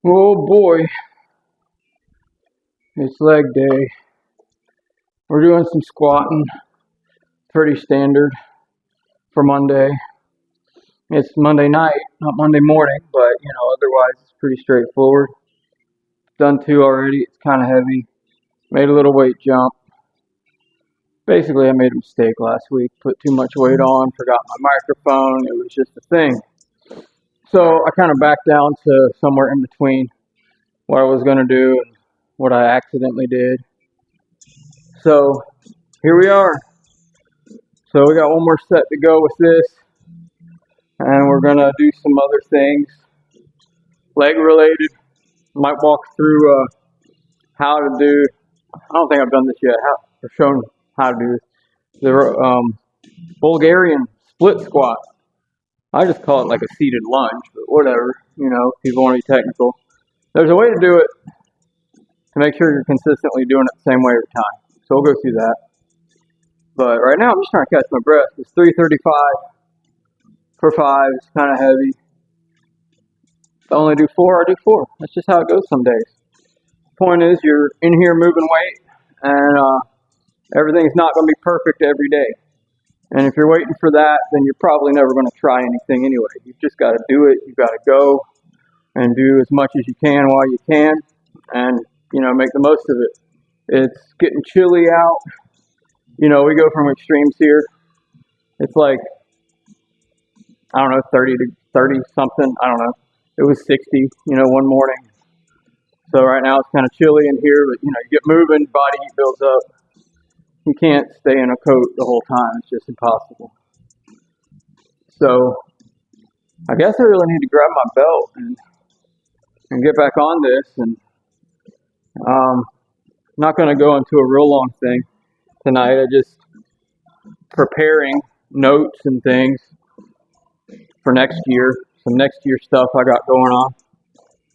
Oh boy, it's leg day. We're doing some squatting, pretty standard for Monday. It's Monday night, not Monday morning, but otherwise it's pretty straightforward. Done two already, it's kind of heavy. Made a little weight jump. Basically, I made a mistake last week, put too much weight on, forgot my microphone, it was just a thing. So I kind of backed down to somewhere in between what I was going to do and what I accidentally did. So here we are. So we got one more set to go with this, and we're gonna do some other things, leg related. Might walk through how to do. I don't think I've done this yet. Or shown how to do the Bulgarian split squat. I just call it like a seated lunge, but whatever. If people want to be technical, there's a way to do it to make sure you're consistently doing it the same way every time. So we'll go through that. But right now, I'm just trying to catch my breath. It's 3:35 for 5. It's kind of heavy. If I only do 4, I do 4. That's just how it goes some days. The point is, you're in here moving weight, and everything's not going to be perfect every day. And if you're waiting for that, then you're probably never going to try anything anyway. You've just got to do it. You've got to go and do as much as you can while you can, and make the most of it. It's getting chilly out. We go from extremes here. It's like, I don't know, 30 to 30 something. I don't know. It was 60, one morning. So right now it's kind of chilly in here, but you get moving, body heat builds up. You can't stay in a coat the whole time. It's just impossible. So I guess I really need to grab my belt and get back on this. And I'm not going to go into a real long thing tonight. I just preparing notes and things for next year. Some next year stuff I got going on.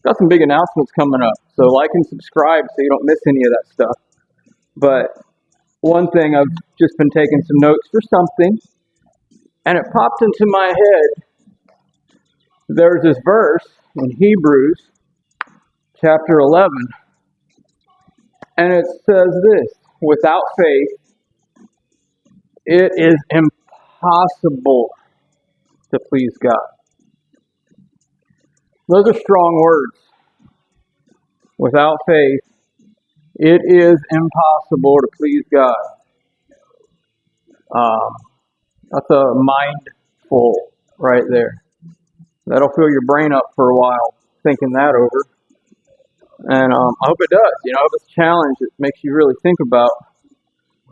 Got some big announcements coming up. So like and subscribe so you don't miss any of that stuff. But one thing, I've just been taking some notes for something, and it popped into my head. There's this verse in Hebrews chapter 11, and it says this: without faith, it is impossible to please God. Those are strong words. Without faith, it is impossible to please God. That's a mindful right there. That'll fill your brain up for a while thinking that over. And I hope it does. I hope it's a challenge that makes you really think about,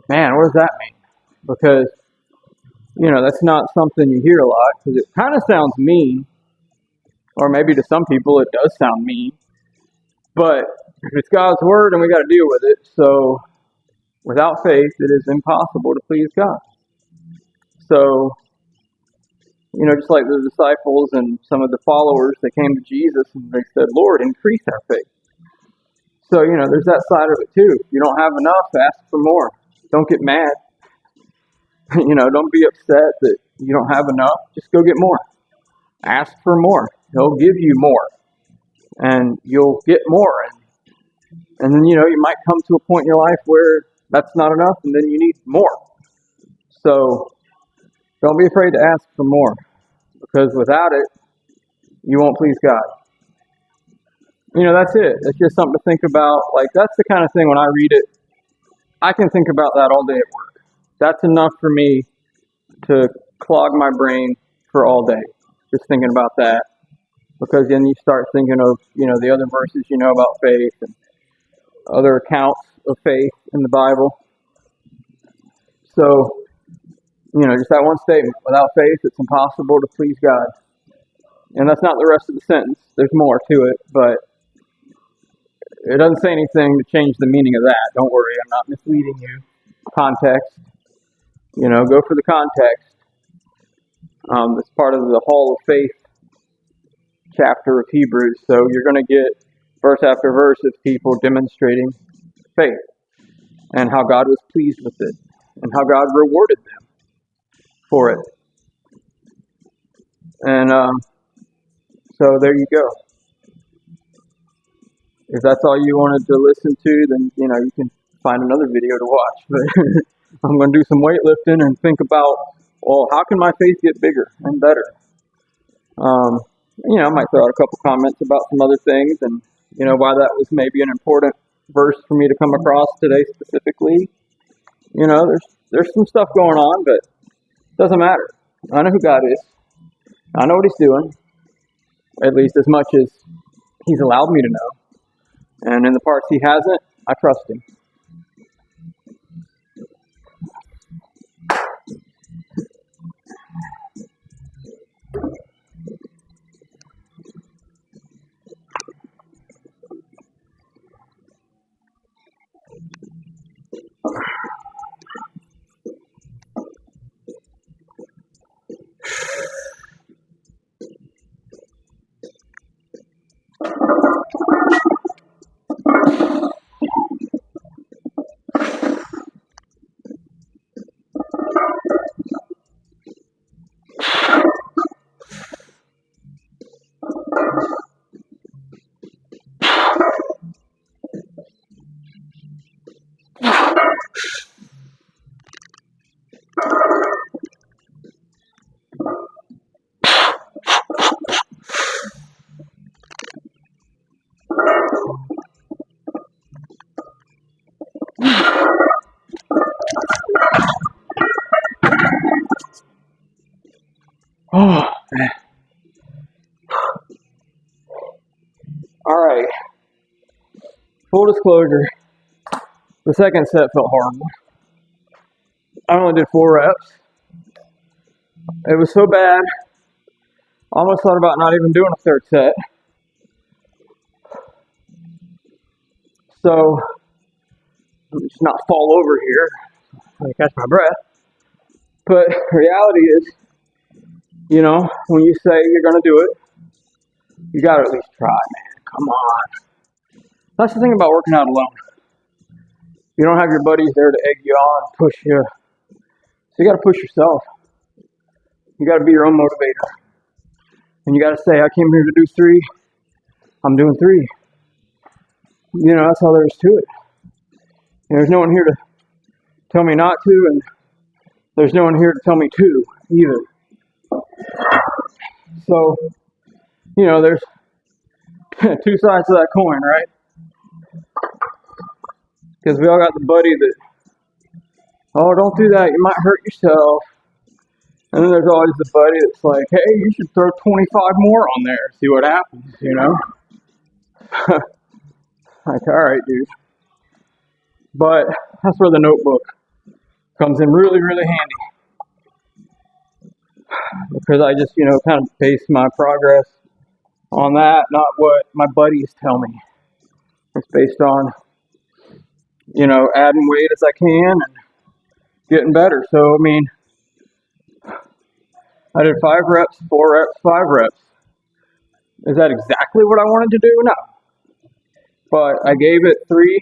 man, what does that mean? Because, that's not something you hear a lot, because it kind of sounds mean, or maybe to some people it does sound mean. But it's God's word and we got to deal with it. So without faith, it is impossible to please God. So, just like the disciples and some of the followers that came to Jesus and they said, Lord, increase our faith. So, there's that side of it too. If you don't have enough, ask for more. Don't get mad. Don't be upset that you don't have enough. Just go get more. Ask for more. He'll give you more. And you'll get more. And then, you might come to a point in your life where that's not enough and then you need more. So don't be afraid to ask for more, because without it, you won't please God. That's it. It's just something to think about. Like, that's the kind of thing when I read it, I can think about that all day at work. That's enough for me to clog my brain for all day, just thinking about that. Because then you start thinking of, the other verses about faith and other accounts of faith in the Bible. So, just that one statement: without faith, it's impossible to please God. And that's not the rest of the sentence. There's more to it, but it doesn't say anything to change the meaning of that. Don't worry, I'm not misleading you. Context. Go for the context. It's part of the Hall of Faith chapter of Hebrews. So you're going to get verse after verse of people demonstrating faith and how God was pleased with it and how God rewarded them for it. And so there you go. If that's all you wanted to listen to, then you can find another video to watch. But I'm going to do some weightlifting and think about, well, how can my face get bigger and better? I might throw out a couple comments about some other things, and why that was maybe an important verse for me to come across today specifically. There's some stuff going on, but it doesn't matter. I know who God is. I know what He's doing, at least as much as He's allowed me to know. And in the parts He hasn't, I trust Him. Oh, man. All right. Full disclosure, the second set felt horrible. I only did 4 reps. It was so bad, I almost thought about not even doing a third set. So, let me just not fall over here. I catch my breath. But reality is, when you say you're going to do it, you got to at least try, man. Come on. That's the thing about working out alone. You don't have your buddies there to egg you on, push you. So you got to push yourself. You got to be your own motivator. And you got to say, I came here to do 3. I'm doing 3. That's all there is to it. There's no one here to tell me not to, and there's no one here to tell me to either. So, there's 2 sides to that coin, right? Because we all got the buddy that, oh, don't do that, you might hurt yourself. And then there's always the buddy that's like, hey, you should throw 25 more on there, see what happens, Like, all right, dude. But that's where the notebook comes in really, really handy. Because I just, kind of base my progress on that, not what my buddies tell me. It's based on, adding weight as I can and getting better. So, I did 5 reps, 4 reps, 5 reps. Is that exactly what I wanted to do? No. But I gave it 3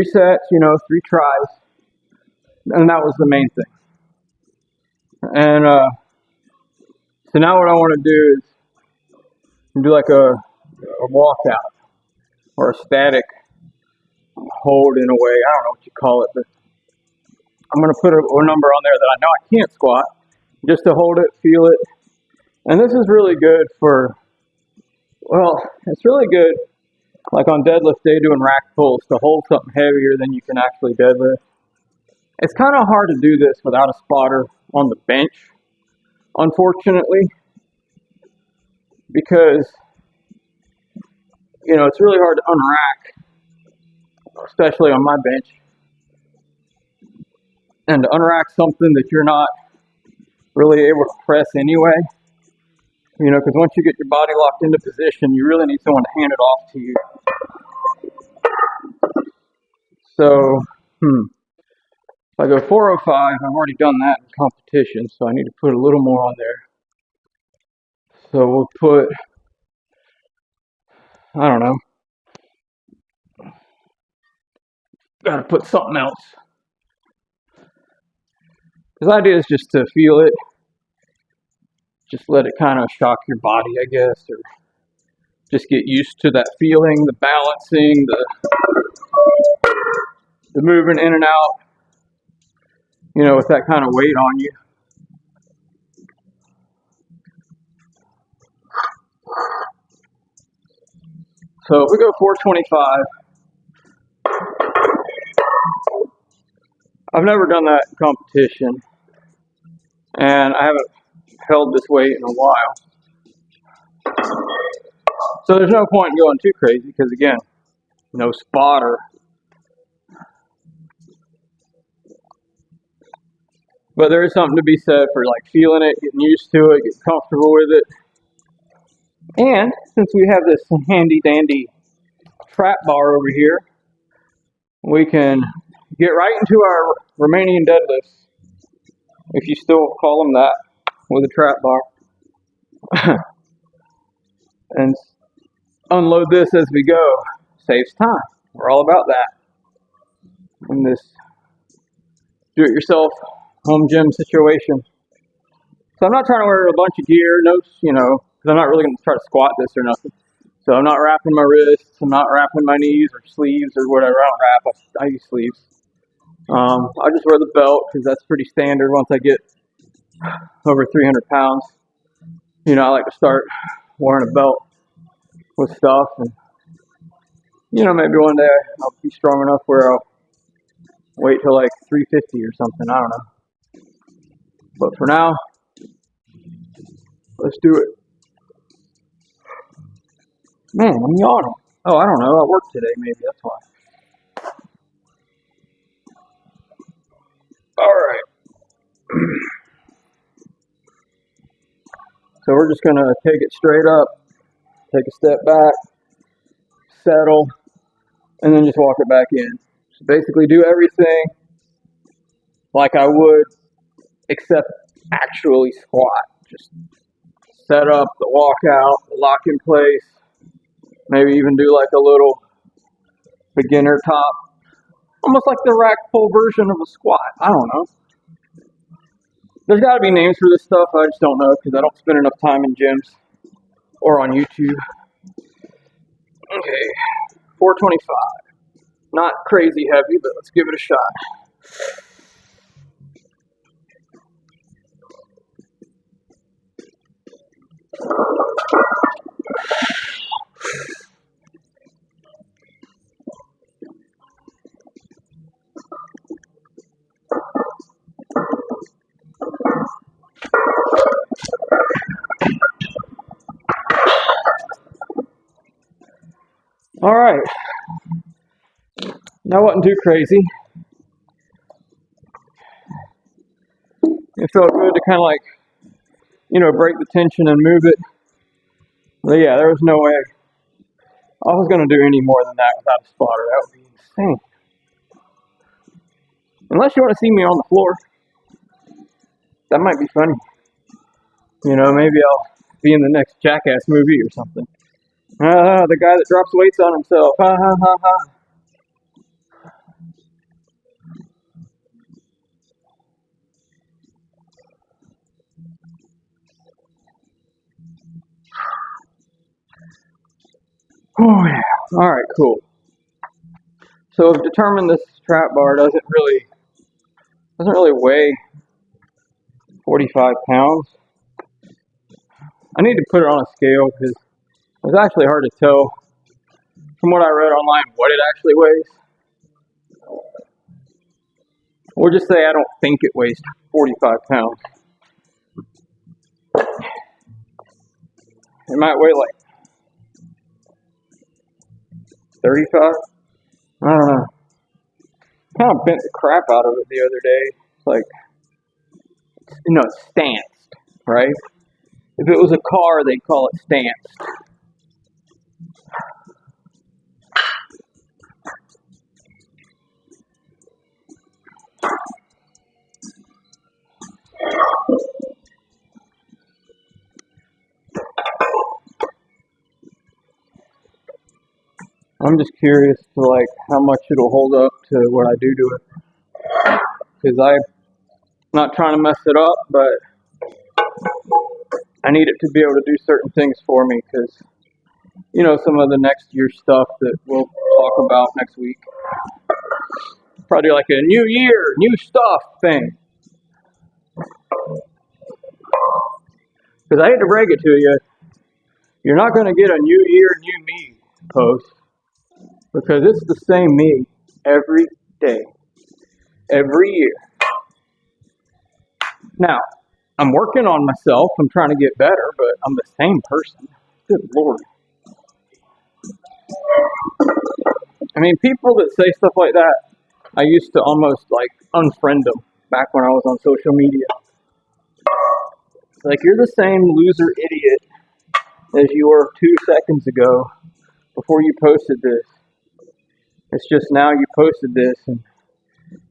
sets, 3 tries. And that was the main thing. And so now what I want to do is do like a walkout or a static hold in a way. I don't know what you call it, but I'm going to put a number on there that I know I can't squat, just to hold it, feel it. And this is really good it's really good like on deadlift day doing rack pulls to hold something heavier than you can actually deadlift. It's kind of hard to do this without a spotter on the bench, unfortunately, because, it's really hard to unrack, especially on my bench, and to unrack something that you're not really able to press anyway, because once you get your body locked into position, you really need someone to hand it off to you. So, if I go 405, I've already done that in competition, so I need to put a little more on there. So we'll put, I don't know, gotta put something else. The idea is just to feel it, just let it kind of shock your body, I guess, or just get used to that feeling, the balancing, the moving in and out, with that kind of weight on you. So if we go 425, I've never done that competition, and I haven't held this weight in a while. So there's no point in going too crazy because, again, no spotter. But there is something to be said for like feeling it, getting used to it, getting comfortable with it. And since we have this handy dandy trap bar over here, we can get right into our Romanian deadlifts, if you still call them that, with a trap bar. And unload this as we go. Saves time. We're all about that in this do-it-yourself home gym situation. So I'm not trying to wear a bunch of gear, because I'm not really going to try to squat this or nothing. So I'm not wrapping my wrists, I'm not wrapping my knees or sleeves or whatever. I don't wrap, I use sleeves. I just wear the belt because that's pretty standard once I get over 300 pounds. I like to start wearing a belt with stuff, and maybe one day I'll be strong enough where I'll wait till like 350 or something. I don't know. But for now, let's do it. Man, I'm yawning. Oh, I don't know. I worked today, maybe that's why. All right. So we're just gonna take it straight up, take a step back, settle, and then just walk it back in. So basically do everything like I would, except actually squat. Just set up, the walk out, the lock in place, maybe even do like a little beginner top, almost like the rack pull version of a squat. I don't know. There's got to be names for this stuff. I just don't know because I don't spend enough time in gyms or on YouTube. Okay, 425. Not crazy heavy, but let's give it a shot. All right. That wasn't too crazy. It felt good to kind of break the tension and move it. But yeah, there was no way I was going to do any more than that without a spotter. That would be insane. Unless you want to see me on the floor. That might be funny. Maybe I'll be in the next Jackass movie or something. The guy that drops weights on himself. Ha ha ha ha. Oh yeah. All right, cool. So I've determined this trap bar doesn't really weigh 45 pounds. I need to put it on a scale because it was actually hard to tell from what I read online what it actually weighs. We'll just say I don't think it weighs 45 pounds. It might weigh like 35. I don't know. Kind of bent the crap out of it the other day. It's like, it's stanced, right? If it was a car, they'd call it stanced. I'm just curious to how much it'll hold up to what I do to it. Because I'm not trying to mess it up, but I need it to be able to do certain things for me because some of the next year stuff that we'll talk about next week. Probably like a new year, new stuff thing. Because I hate to break it to you, you're not going to get a new year, new me post because it's the same me every day, every year. Now, I'm working on myself. I'm trying to get better, but I'm the same person. Good Lord. I mean, people that say stuff like that, I used to almost like unfriend them back when I was on social media. Like, you're the same loser idiot as you were 2 seconds ago before you posted this. It's just now you posted this, and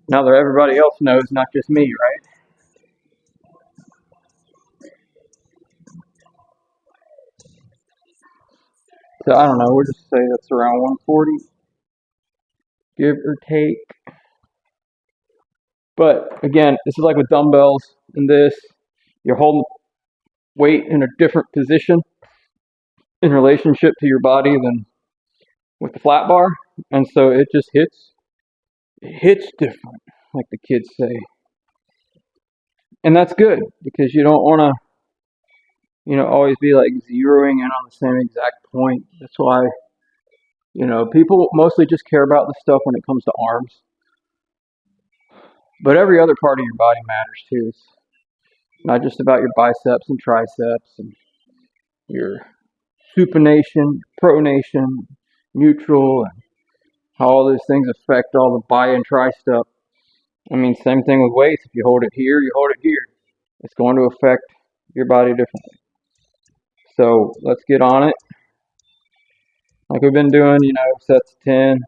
now that everybody else knows, not just me, right? So I don't know. We'll just say that's around 140, give or take. But again, this is like with dumbbells and this. You're holding weight in a different position in relationship to your body than with the flat bar. And so it just hits different, like the kids say. And that's good because you don't want to, always be like zeroing in on the same exact point. That's why, people mostly just care about the stuff when it comes to arms. But every other part of your body matters too. It's not just about your biceps and triceps and your supination, pronation, neutral, and how all those things affect all the bi and tri stuff. I mean, same thing with weights. If you hold it here, you hold it here. It's going to affect your body differently. So let's get on it. Like we've been doing, sets of 10,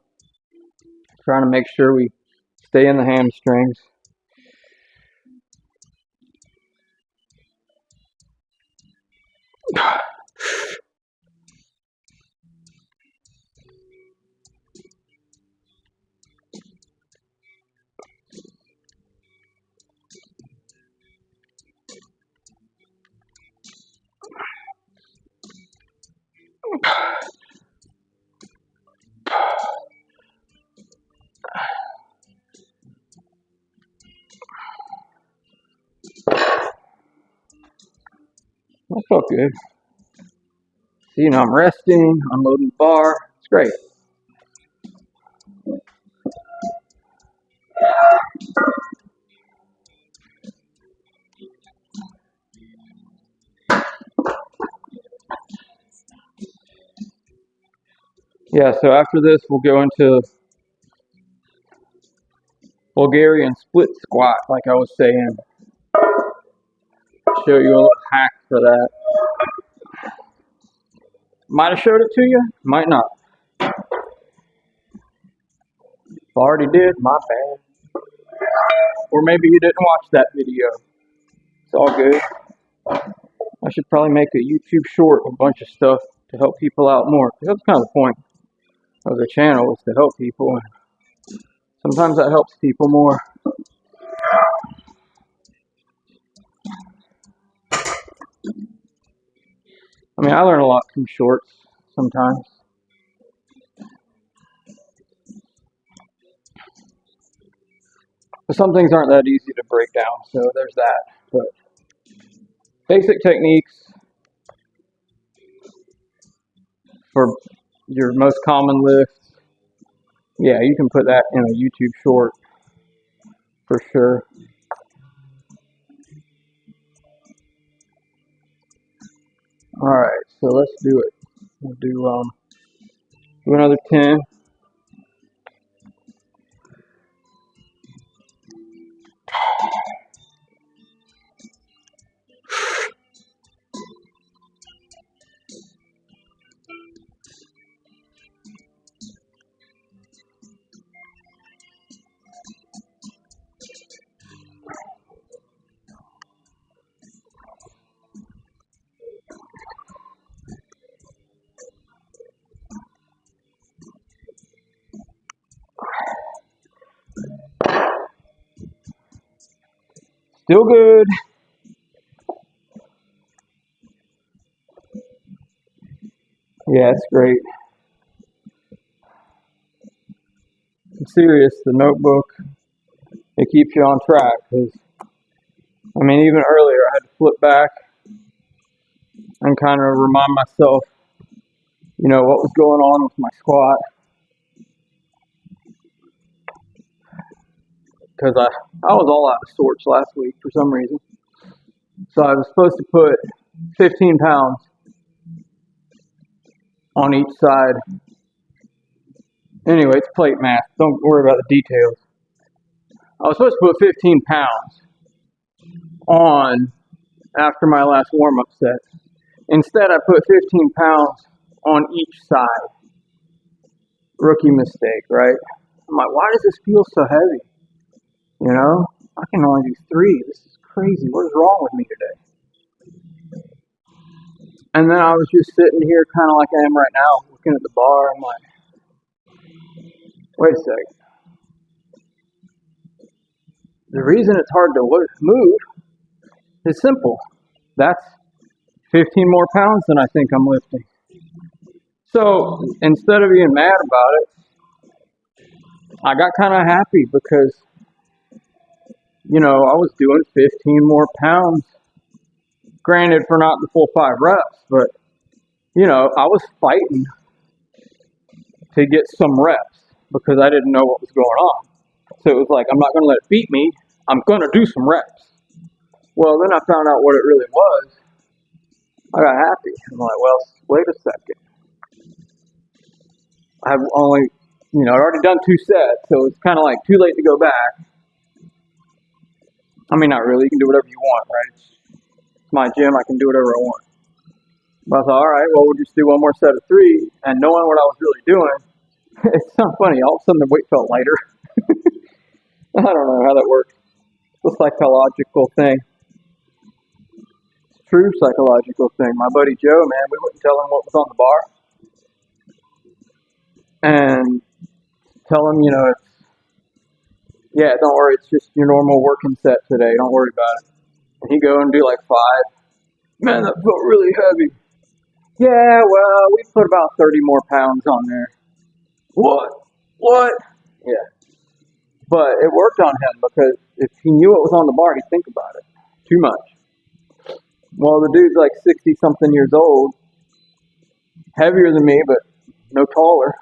trying to make sure we stay in the hamstrings. That felt good. See, I'm resting, unloading the bar. It's great. Yeah, so after this, we'll go into Bulgarian split squat, like I was saying. Show you a little hack for that. Might have showed it to you, might not. If I already did, my bad. Or maybe you didn't watch that video. It's all good. I should probably make a YouTube short, a bunch of stuff to help people out more. That's kind of the point of the channel, is to help people. And sometimes that helps people more. I mean, I learn a lot from shorts sometimes. But some things aren't that easy to break down, so there's that. But basic techniques for your most common lifts, yeah, you can put that in a YouTube short for sure. All right, so let's do it. We'll do another 10. Still good. Yeah, it's great. I'm serious. The notebook, it keeps you on track. Because, I mean, even earlier, I had to flip back and kind of remind myself, what was going on with my squat. Because I was all out of sorts last week for some reason. So I was supposed to put 15 pounds on each side. Anyway, it's plate math. Don't worry about the details. I was supposed to put 15 pounds on after my last warm-up set. Instead, I put 15 pounds on each side. Rookie mistake, right? I'm like, why does this feel so heavy? I can only do 3. This is crazy. What is wrong with me today? And then I was just sitting here kind of like I am right now, looking at the bar. I'm like, wait a second. The reason it's hard to move is simple. That's 15 more pounds than I think I'm lifting. So instead of being mad about it, I got kind of happy because, I was doing 15 more pounds. Granted, for not the full 5 reps, but, I was fighting to get some reps because I didn't know what was going on. So it was like, I'm not going to let it beat me. I'm going to do some reps. Well, then I found out what it really was. I got happy. I'm like, well, wait a second. I've only, I'd already done 2 sets, so it's kind of like too late to go back. I mean, not really. You can do whatever you want, right? It's my gym. I can do whatever I want. But I thought, all right, well, we'll just do one more set of 3. And knowing what I was really doing, it's not funny. All of a sudden, the weight felt lighter. I don't know how that works. It's a psychological thing. It's a true psychological thing. My buddy Joe, man, we wouldn't tell him what was on the bar. And tell him, don't worry, it's just your normal working set today. Don't worry about it. And he'd go and do like 5. Man, that felt really heavy. Yeah, well, we put about 30 more pounds on there. What? Yeah. But it worked on him because if he knew what was on the bar, he'd think about it too much. Well, the dude's like 60-something years old, heavier than me, but no taller.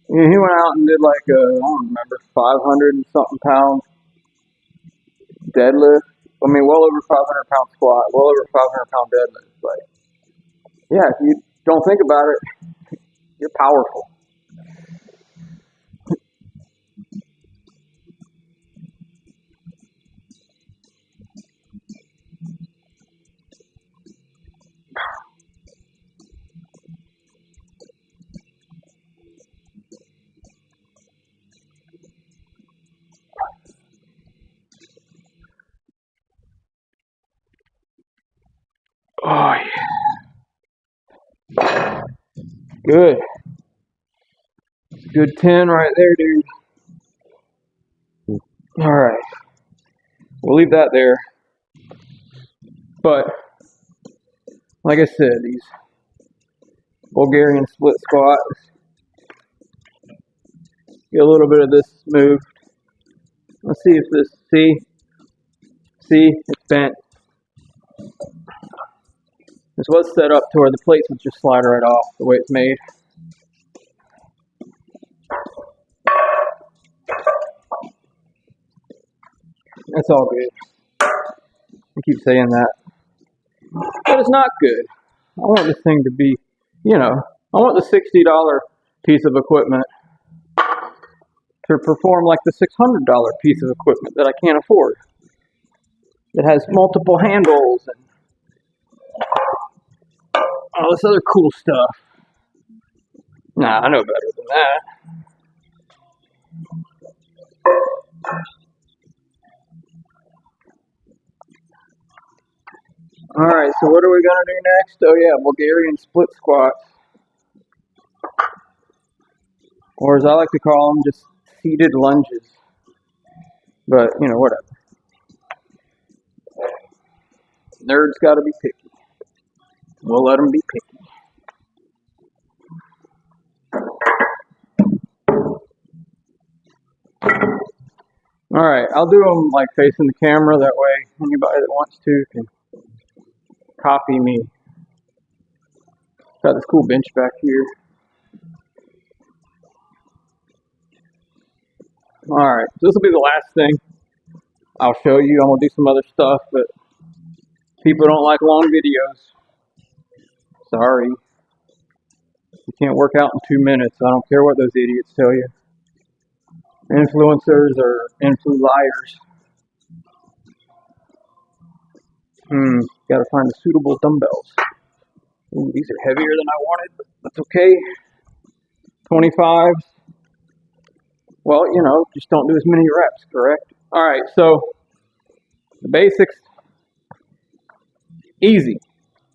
And he went out and did like I don't remember, 500 and something pounds deadlift. I mean, well over 500 pound squat, well over 500 pound deadlift. Like, yeah, if you don't think about it, you're powerful. Oh, yeah. Good. Good 10 right there, dude. All right. We'll leave that there. But, like I said, these Bulgarian split squats, get a little bit of this moved. Let's see if this, see, it's bent. This was set up to where the plates would just slide right off the way it's made. That's all good. I keep saying that. But it's not good. I want this thing to be, I want the $60 piece of equipment to perform like the $600 piece of equipment that I can't afford. It has multiple handles and all this other cool stuff. Nah, I know better than that. Alright, so what are we going to do next? Oh yeah, Bulgarian split squats. Or as I like to call them, just seated lunges. But, whatever. Nerds got to be picky. We'll let them be picky. Alright, I'll do them like facing the camera, that way anybody that wants to can copy me. Got this cool bench back here. Alright, so this will be the last thing I'll show you. I'm going to do some other stuff, but people don't like long videos. Sorry. You can't work out in 2 minutes. I don't care what those idiots tell you. Influencers or liars. Gotta find the suitable dumbbells. Ooh, these are heavier than I wanted, but that's okay. 25s. Well, you know, just don't do as many reps, correct? Alright, so the basics, easy.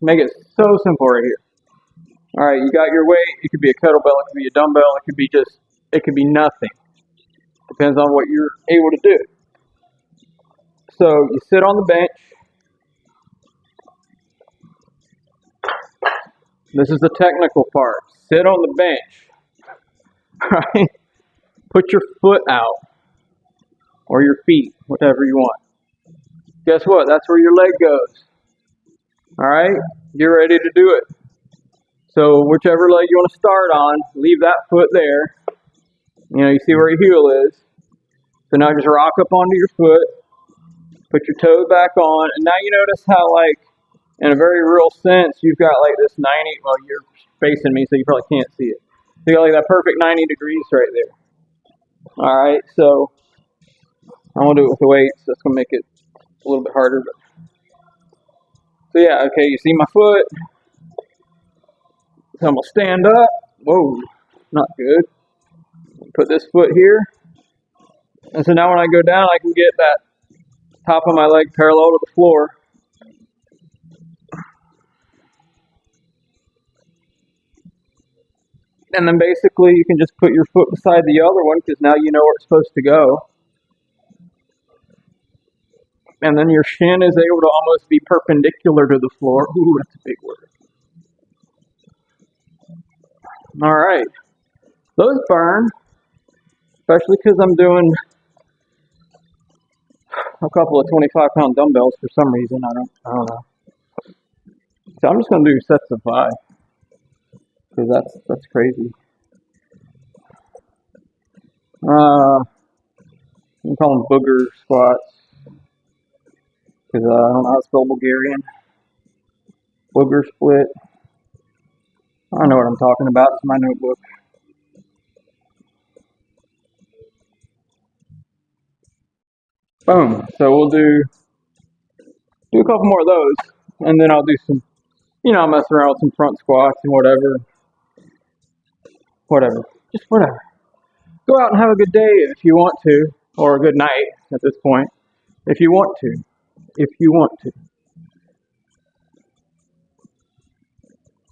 Make it so simple right here. Alright, you got your weight. It could be a kettlebell, it could be a dumbbell, it could be nothing. Depends on what you're able to do. So you sit on the bench. This is the technical part. Sit on the bench. Right? Put your foot out. Or your feet, whatever you want. Guess what? That's where your leg goes. Alright? Get ready to do it. So whichever leg you want to start on, leave that foot there. You know, you see where your heel is. So now just rock up onto your foot. Put your toe back on. And now you notice how, like, in a very real sense, you've got like this 90, well, you're facing me, so you probably can't see it. So you got like that perfect 90 degrees right there. Alright, so I want to do it with the weights. That's going to make it a little bit harder. But. So yeah, okay, you see my foot. So I'm going to stand up. Whoa, not good. Put this foot here. And so now when I go down, I can get that top of my leg parallel to the floor. And then basically you can just put your foot beside the other one, because now you know where it's supposed to go. And then your shin is able to almost be perpendicular to the floor. Ooh, that's a big word. Alright. Those burn. Especially because I'm doing a couple of 25-pound dumbbells for some reason. I don't know. So I'm just going to do sets of 5. Because that's crazy. You can call them booger squats. Because I don't know how to spell Bulgarian. Booger split. I don't know what I'm talking about. It's my notebook. Boom. So we'll do a couple more of those. And then I'll do some, you know, I'll mess around with some front squats and whatever. Just whatever. Go out and have a good day if you want to. Or a good night at this point. If you want to.